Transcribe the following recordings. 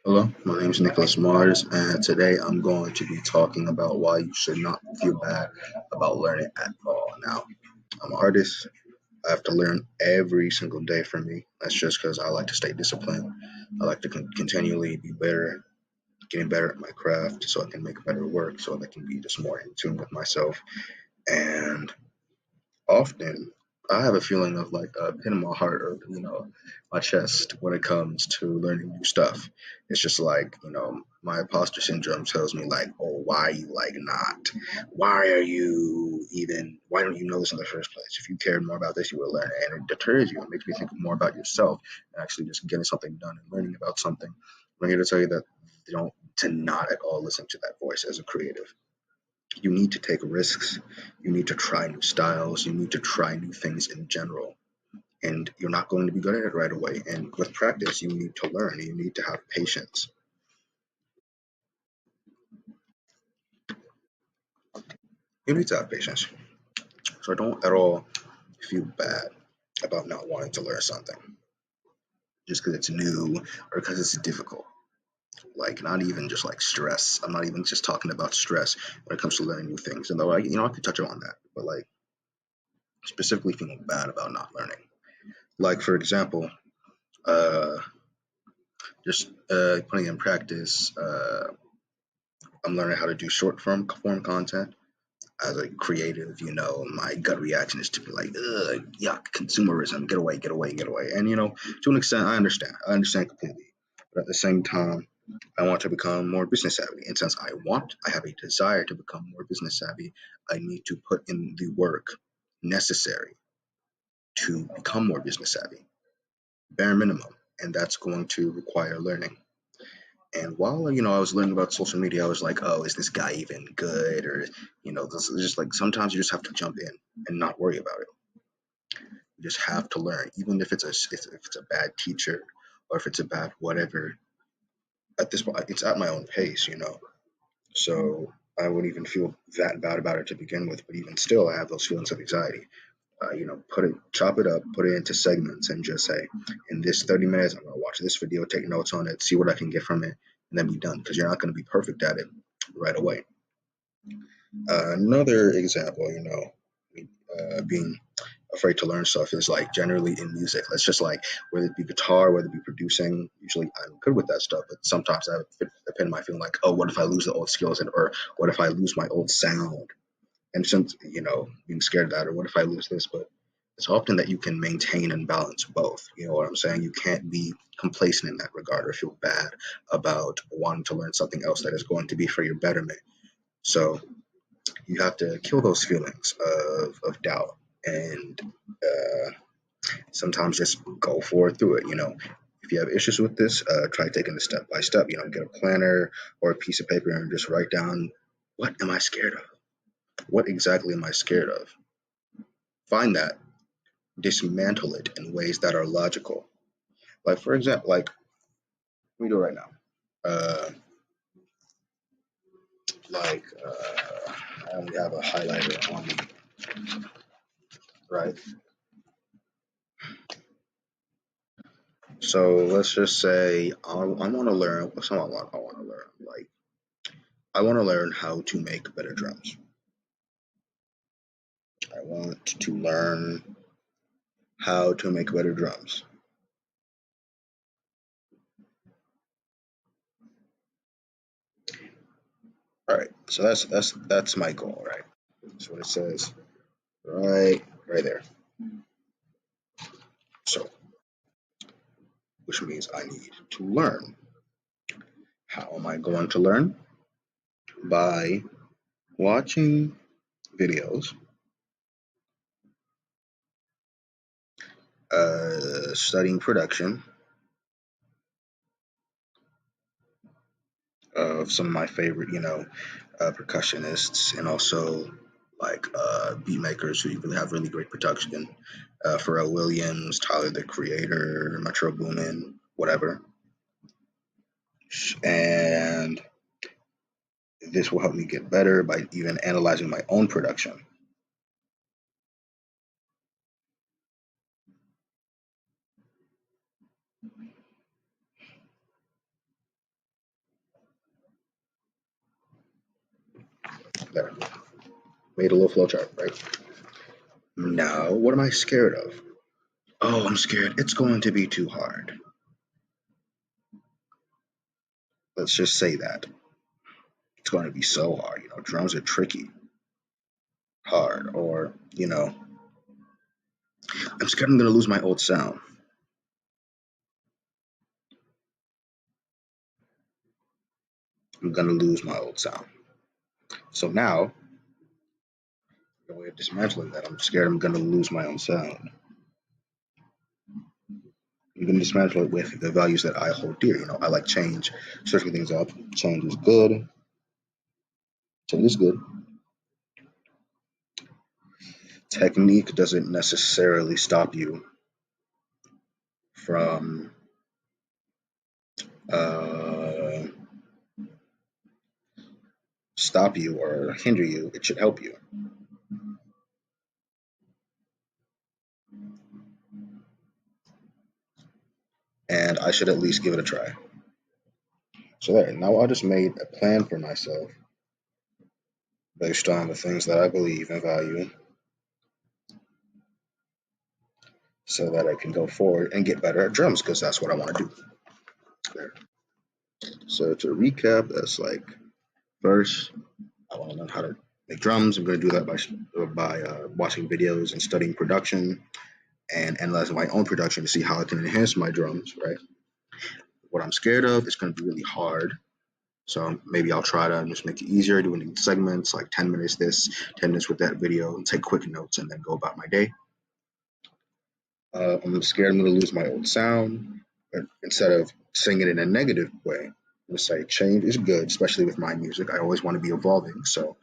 Hello, my name is Nicholas Mars, and today I'm going to be talking about why you should not feel bad about learning at all. Now, I'm an artist. I have to learn every single day for me. That's just because I like to stay disciplined. I like to continually be better, getting better at my craft so I can make better work, so I can be just more in tune with myself. And often I have a feeling of like a pin in my heart or my chest when it comes to learning new stuff. It's just like my imposter syndrome tells me like, oh, why are you like not? Why are you even? Why don't you know this in the first place? If you cared more about this, you would learn it, and it deters you. It makes me think more about yourself and actually just getting something done and learning about something. I'm here to tell you that you don't to not at all listen to that voice as a creative. You need to take risks. You need to try new styles. You need to try new things in general. And you're not going to be good at it right away. And with practice, you need to learn. You need to have patience. You need to have patience. So don't at all feel bad about not wanting to learn something just because it's new or because it's difficult. Like not even just like stress. I'm not even just talking about stress when it comes to learning new things. And though I could touch on that, but like specifically feeling bad about not learning. Like for example, uh, just putting in practice. I'm learning how to do short form content. As a creative, my gut reaction is to be like, ugh, yuck, consumerism, get away, get away, get away. And to an extent, I understand. I understand completely. But at the same time, I want to become more business savvy. And since I have a desire to become more business savvy, I need to put in the work necessary to become more business savvy, bare minimum. And that's going to require learning. And while I was learning about social media, I was like, "Oh, is this guy even good?" Or this is just like sometimes you just have to jump in and not worry about it. You just have to learn, even if it's a bad teacher or if it's a bad whatever. At this point, it's at my own pace. So I wouldn't even feel that bad about it to begin with. But even still, I have those feelings of anxiety. Chop it up, put it into segments, and just say, in this 30 minutes, I'm gonna watch this video, take notes on it, see what I can get from it, and then be done. Because you're not gonna be perfect at it right away. Another example, being afraid to learn stuff is like generally in music. Let's just like whether it be guitar, whether it be producing. Usually, I'm good with that stuff, but sometimes I depend my feeling like, oh, what if I lose the old skills, or what if I lose my old sound? And since being scared of that, or what if I lose this? But it's often that you can maintain and balance both. You know what I'm saying? You can't be complacent in that regard or feel bad about wanting to learn something else that is going to be for your betterment. So you have to kill those feelings of doubt and sometimes just go forward through it. If you have issues with this, try taking it step by step. Get a planner or a piece of paper and just write down, what am I scared of? What exactly am I scared of? Find that, dismantle it in ways that are logical. Like for example, like let me do it right now. Uh, I only have a highlighter on me, right? So let's just say I want to learn. What's something I want to learn? Like I want to learn how to make better drums. I want to learn how to make better drums. All right. So that's my goal, right? That's what it says right there. So which means I need to learn. How am I going to learn? By watching videos, studying production of some of my favorite, percussionists, and also like beat makers who really have really great production. Pharrell Williams, Tyler the Creator, Metro Boomin, whatever. And this will help me get better by even analyzing my own production. There. Made a little flowchart, right? Now, what am I scared of? Oh, I'm scared it's going to be too hard. Let's just say that. It's going to be so hard. Drums are tricky, hard, or, I'm scared I'm going to lose my old sound. I'm going to lose my old sound. So now, the way of dismantling that, I'm scared I'm going to lose my own sound. I'm going to dismantle it with the values that I hold dear. I like change, switching things up. Change is good. Change is good. Technique doesn't necessarily stop you from uh, stop you or hinder you. It should help you. And I should at least give it a try. So there, now I just made a plan for myself based on the things that I believe and value so that I can go forward and get better at drums because that's what I want to do. There. So to recap, that's like first, I want to learn how to make drums. I'm going to do that by watching videos and studying production and analyzing my own production to see how I can enhance my drums, right? What I'm scared of is going to be really hard. So maybe I'll try to just make it easier, doing segments like 10 minutes this, 10 minutes with that video, and take quick notes and then go about my day. I'm scared I'm going to lose my old sound. But instead of saying it in a negative way, I'm going to say change is good, especially with my music. I always want to be evolving. So,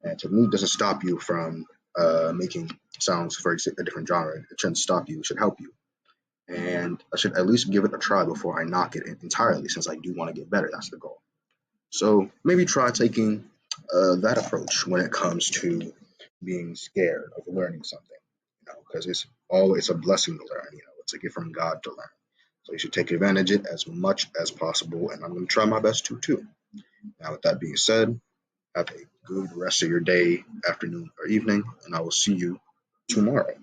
and to me, it doesn't stop you from making sounds for a different genre. It shouldn't stop you. It should help you. And I should at least give it a try before I knock it entirely, since I do want to get better. That's the goal. So maybe try taking that approach when it comes to being scared of learning something, because it's a blessing to learn. It's a gift from God to learn. So you should take advantage of it as much as possible, and I'm going to try my best to too. Now, with that being said, have a good rest of your day, afternoon, or evening, and I will see you tomorrow.